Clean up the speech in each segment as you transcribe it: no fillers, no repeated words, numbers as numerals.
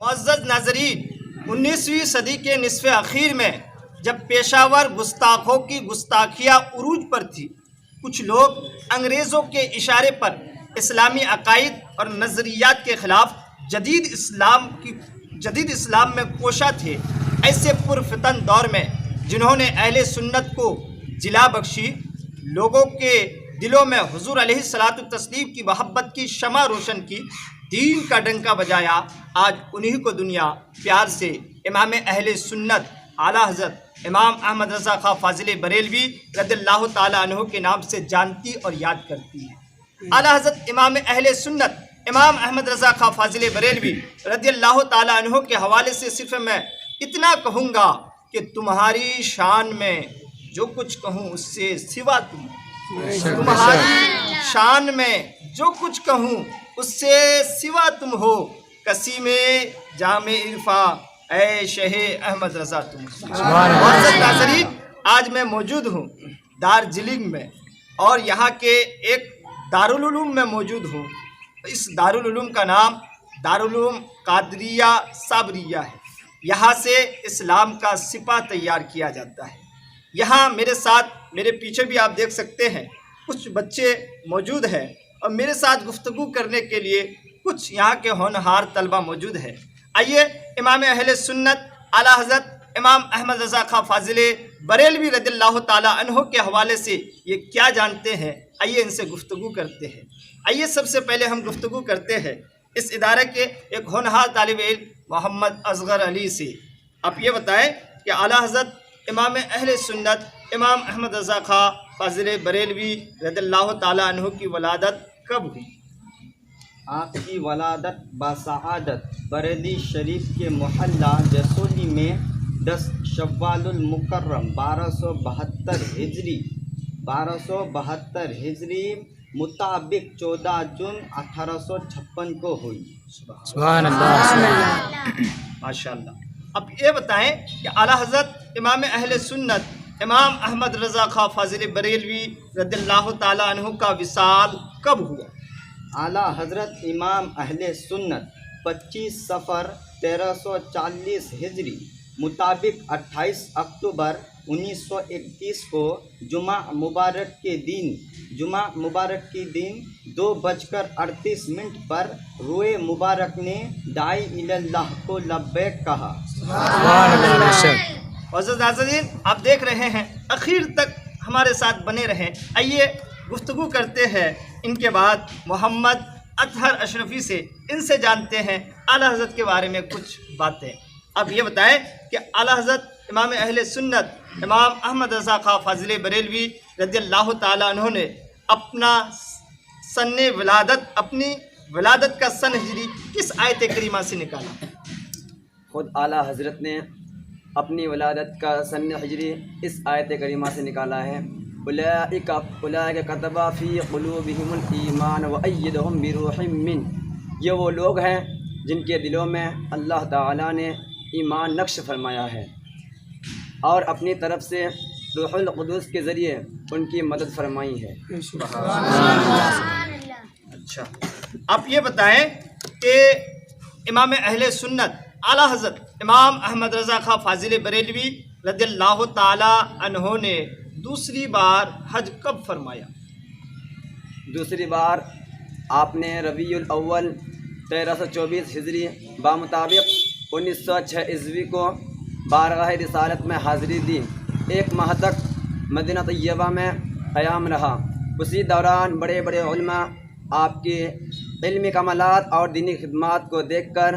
معزز ناظرین، 19ویں صدی کے نصف اخیر میں جب پیشاور گستاخوں کی گستاخیاں عروج پر تھی، کچھ لوگ انگریزوں کے اشارے پر اسلامی عقائد اور نظریات کے خلاف جدید اسلام میں کوشاں تھے۔ ایسے پرفتن دور میں جنہوں نے اہل سنت کو جلا بخشی، لوگوں کے دلوں میں حضور علیہ الصلاۃ والتسلیم کی محبت کی شمع روشن کی، دین کا ڈنکا بجایا، آج انہی کو دنیا پیار سے امام اہل سنت اعلیٰ حضرت امام احمد رضا خاں فاضل بریلوی رضی اللہ تعالیٰ عنہ کے نام سے جانتی اور یاد کرتی ہے۔ اعلیٰ حضرت امام اہل سنت امام احمد رضا خاں فاضل بریلوی رضی اللہ تعالیٰ عنہ کے حوالے سے صرف میں اتنا کہوں گا کہ تمہاری شان میں جو کچھ کہوں اس سے سوا تم، تمہاری شان میں جو کچھ کہوں اس سے سوا تم ہو، قسیم جامع عرفاں اے شہ احمد رضا تم۔ معزز ناظرین، آج میں موجود ہوں دارجلنگ میں اور یہاں کے ایک دارالعلوم میں موجود ہوں۔ اس دارالعلوم کا نام دارالعلوم قادریہ صابریہ ہے۔ یہاں سے اسلام کا سپاہ تیار کیا جاتا ہے۔ یہاں میرے ساتھ، میرے پیچھے بھی آپ دیکھ سکتے ہیں، کچھ بچے موجود ہیں اور میرے ساتھ گفتگو کرنے کے لیے کچھ یہاں کے ہونہار طلبہ موجود ہیں۔ آئیے امام اہل سنت اعلیٰ حضرت امام احمد رضا خاں فاضل بریلوی رضی اللہ تعالیٰ عنہ کے حوالے سے یہ کیا جانتے ہیں، آئیے ان سے گفتگو کرتے ہیں۔ آئیے سب سے پہلے ہم گفتگو کرتے ہیں اس ادارے کے ایک ہونہار طالب علم محمد اصغر علی سے۔ آپ یہ بتائیں کہ اعلیٰ حضرت امام اہل سنت امام احمد رضا خاں فاضل بریلوی رضی اللہ تعالیٰ عنہ کی ولادت کب ہوئی؟ آپ کی ولادت باسعادت بریلی شریف کے محلہ جسولی میں 10 شوال المکرم 1272 ہجری مطابق 14 جون 1856 کو ہوئی۔ سبحان اللہ۔ ماشاء اللہ۔ اب یہ بتائیں کہ اعلیٰ حضرت امام اہل سنت امام احمد رضا خاں فاضل بریلوی رضی اللہ تعالیٰ عنہ کا وصال کب ہوا؟ اعلیٰ حضرت امام اہل سنت 25 صفر 1340 ہجری مطابق 28 اکتوبر 1931 کو جمعہ مبارک کے دن 2:38 پر روئے مبارک نے داعی اللہ کو لبیک کہا۔ معزز ناظرین، آپ دیکھ رہے ہیں، اخیر تک ہمارے ساتھ بنے رہیں۔ آئیے گفتگو کرتے ہیں ان کے بعد محمد اطہر اشرفی سے، ان سے جانتے ہیں اعلیٰ حضرت کے بارے میں کچھ باتیں۔ اب یہ بتائیں کہ اعلیٰ حضرت امام اہل سنت امام احمد رضا خاں فاضل بریلوی رضی اللہ تعالیٰ عنہ نے اپنی ولادت کا سن ہجری کس آیت کریمہ سے نکالا؟ خود اعلیٰ حضرت نے اپنی ولادت کا سن ہجری اس آیت کریمہ سے نکالا ہے۔ اولئک کتب فی قلوبہم الایمان وایدہم بروح من۔ یہ وہ لوگ ہیں جن کے دلوں میں اللہ تعالیٰ نے ایمان نقش فرمایا ہے اور اپنی طرف سے روح القدس کے ذریعے ان کی مدد فرمائی ہے۔ اچھا، آپ یہ بتائیں کہ امام اہل سنت اعلیٰ حضرت امام احمد رضا خاں فاضل بریلوی رضی اللہ تعالیٰ عنہ نے دوسری بار حج کب فرمایا؟ دوسری بار آپ نے ربیع الاول 1324 ہجری بمطابق 1906 عیسوی کو بارگاہ رسالت میں حاضری دی۔ 1 ماہ تک مدینہ طیبہ میں قیام رہا۔ اسی دوران بڑے بڑے علماء آپ کے علمی کمالات اور دینی خدمات کو دیکھ کر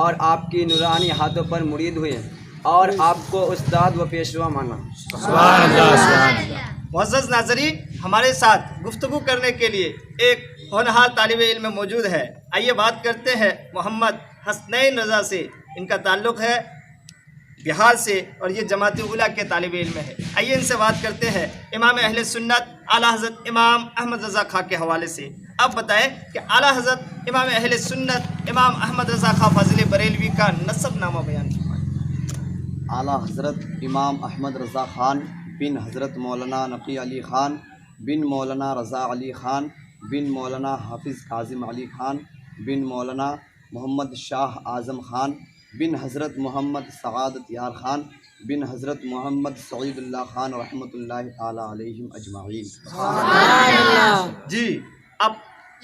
اور آپ کی نورانی ہاتھوں پر مرید ہوئے اور آپ کو استاد و پیشوا مانا۔ سبحان اللہ، سبحان اللہ۔ معزز ناظرین، ہمارے ساتھ گفتگو کرنے کے لیے ایک ہونہار طالب علم موجود ہے۔ آئیے بات کرتے ہیں محمد حسنین رضا سے۔ ان کا تعلق ہے بہار سے اور یہ جماعت اولیٰ کے طالب علم ہے۔ آئیے ان سے بات کرتے ہیں امام اہل سنت اعلیٰ حضرت امام احمد رضا خاں کے حوالے سے۔ اب بتائیں کہ اعلیٰ حضرت امام اہل سنت امام احمد رضا خاں فاضل بریلوی کا نسب نامہ بیان فرمائیں۔ اعلیٰ حضرت امام احمد رضا خان بن حضرت مولانا نقی علی خان بن مولانا رضا علی خان بن مولانا حافظ کاظم علی خان بن مولانا محمد شاہ اعظم خان بن حضرت محمد سعادت یار خان بن حضرت محمد سعید اللہ خان رحمۃ اللہ تعالیٰ علیہم اجمعین۔ جی اب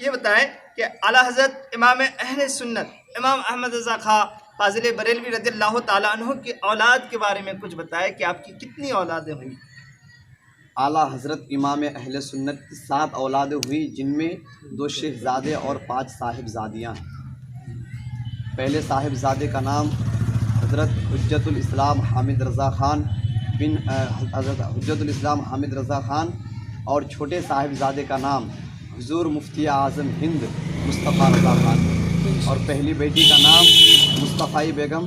یہ بتائیں کہ اعلیٰ حضرت امام اہل سنت امام احمد رضا خان فاضل بریلوی رضی اللہ تعالیٰ عنہ کی اولاد کے بارے میں کچھ بتائیں کہ آپ کی کتنی اولادیں ہوئی؟ اعلیٰ حضرت امام اہل سنت کی 7 اولادیں ہوئی، جن میں 2 شہزادے اور 5 صاحبزادیاں ہیں۔ پہلے صاحبزادے کا نام حضرت حجت الاسلام حامد رضا خان بن حضرت حجت الاسلام حامد رضا خان، اور چھوٹے صاحبزادے کا نام حضور مفتی اعظم ہند مصطفیٰ رضا خان، اور پہلی بیٹی کا نام مصطفی بیگم،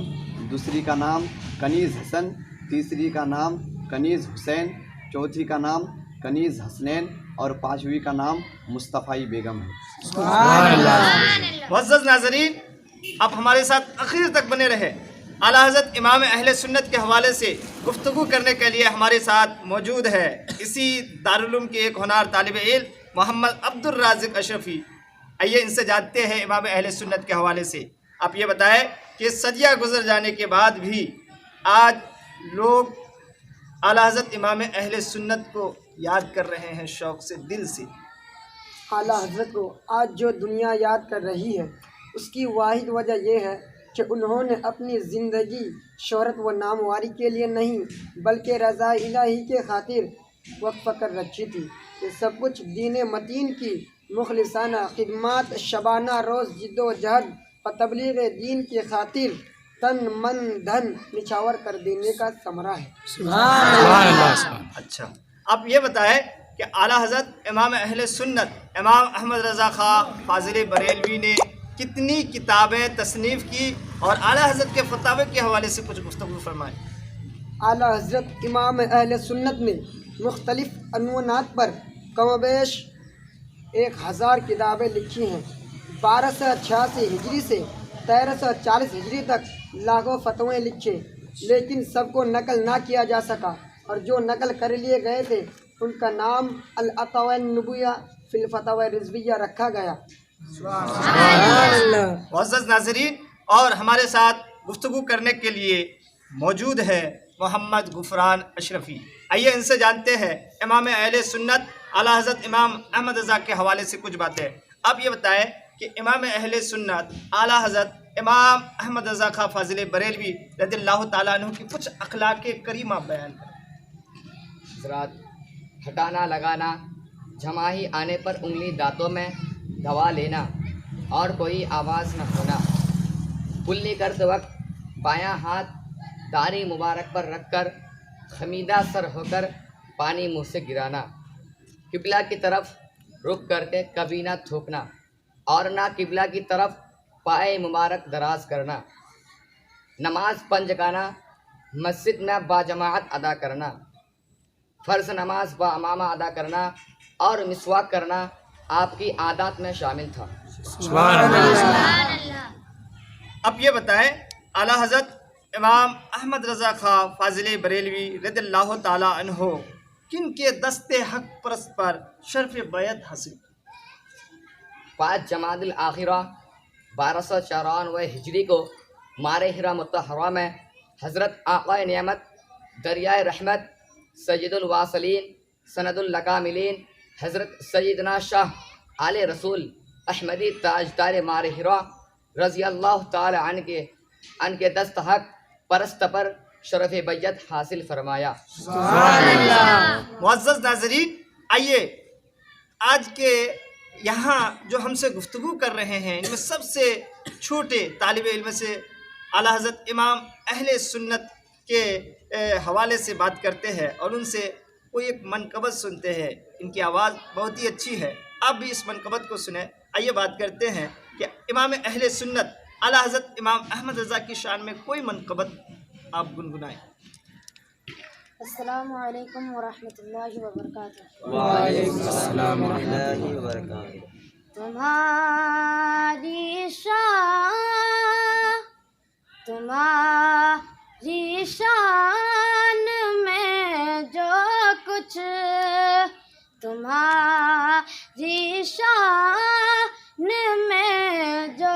دوسری کا نام کنیز حسن، تیسری کا نام کنیز حسین، چوتھی کا نام کنیز حسنین، اور 5ویں کا نام مصطفی بیگم ہے۔ معزز ناظرین، آپ ہمارے ساتھ آخر تک بنے رہے۔ اعلیٰ حضرت امام اہل سنت کے حوالے سے گفتگو کرنے کے لیے ہمارے ساتھ موجود ہے اسی دارالعلوم کے ایک ہونہار طالب علم محمد عبد الرازق اشرفی۔ آئیے ان سے جانتے ہیں امام اہل سنت کے حوالے سے۔ آپ یہ بتائیں کہ صدیہ گزر جانے کے بعد بھی آج لوگ اعلیٰ حضرت امام اہل سنت کو یاد کر رہے ہیں شوق سے، دل سے۔ اعلیٰ حضرت کو آج جو دنیا یاد کر رہی ہے اس کی واحد وجہ یہ ہے کہ انہوں نے اپنی زندگی شہرت و نامواری کے لیے نہیں بلکہ رضا الہی کے خاطر وقف کر رکھی تھی۔ یہ سب کچھ دین متین کی مخلصانہ خدمات، شبانہ روز جد و جہد و تبلیغ دین کی خاطر تن من دھن نچھاور کر دینے کا ثمرہ ہے۔ سبحان اللہ۔ اچھا، آپ یہ بتائیں کہ اعلیٰ حضرت امام اہل سنت امام احمد رضا خان فاضل بریلوی نے کتنی کتابیں تصنیف کی، اور اعلیٰ حضرت کے فتاوی کے حوالے سے کچھ گفتگو فرمائیں۔ اعلیٰ حضرت امام اہل سنت نے مختلف عنوانات پر کم و بیش 1000 کتابیں لکھی ہیں۔ 1286 ہجری سے 1340 ہجری تک لاکھوں فتوے لکھے، لیکن سب کو نقل نہ کیا جا سکا، اور جو نقل کر لیے گئے تھے ان کا نام الفتاوی النبویہ فی الفتاوی الرضویہ رکھا گیا۔ معزز ناظرین، اور ہمارے ساتھ گفتگو کرنے کے لیے موجود ہے محمد غفران اشرفی۔ آئیے ان سے جانتے ہیں امام اہل سنت اعلیٰ حضرت امام احمد رضا کے حوالے سے کچھ باتیں۔ آپ یہ بتائیں کہ امام اہل سنت اعلیٰ حضرت امام احمد رضا خان فاضل بریلوی رضی اللہ تعالیٰ عنہ کی کچھ اخلاق کریمہ بیان کریں۔ حضرات، ہٹانا لگانا، جھماہی آنے پر انگلی دانتوں میں دبا لینا اور کوئی آواز نہ ہونا، کلی کرتے وقت بایاں ہاتھ داڑھی مبارک پر رکھ کر خمیدہ سر ہو کر پانی منہ سے گرانا، قبلہ کی طرف رخ کر کے کبھی نہ تھوکنا اور نہ قبلہ کی طرف پائے مبارک دراز کرنا، نماز پنجگانا، مسجد میں باجماعت ادا کرنا، فرض نماز با امامہ ادا کرنا اور مسواک کرنا آپ کی عادات میں شامل تھا۔ سبحان اللہ۔ اب یہ بتائیں اعلیٰ حضرت امام احمد رضا خان فاضل بریلوی رضی اللہ تعالیٰ عنہ کن کے دست حق پرست پر شرف بیعت حاصل؟ 5 جمادی الاخرہ 1294 ہجری کو مارے ہرا مطہرہ میں حضرت آقا نعمت دریائے رحمت سید الواصلین سند الکاملین حضرت سیدنا شاہ آل رسول احمدی تاجدار مارے ہرا رضی اللہ تعالی عنہ کے دست حق پرست پر شرف بیعت حاصل فرمایا۔ معزز ناظرین، آئیے آج کے یہاں جو ہم سے گفتگو کر رہے ہیں ان میں سب سے چھوٹے طالب علم سے اعلیٰ حضرت امام اہل سنت کے حوالے سے بات کرتے ہیں اور ان سے کوئی ایک منقبت سنتے ہیں۔ ان کی آواز بہت ہی اچھی ہے، آپ بھی اس منقبت کو سنیں۔ آئیے بات کرتے ہیں کہ امام اہل سنت اعلیٰ حضرت امام احمد رضا کی شان میں کوئی منقبت آپ گنگنائیں۔ السلام علیکم ورحمۃ اللہ وبرکاتہ۔ وعلیکم السلام ورحمۃ اللہ وبرکاتہ۔ تمہاری شان میں جو کچھ، تمہاری شان میں جو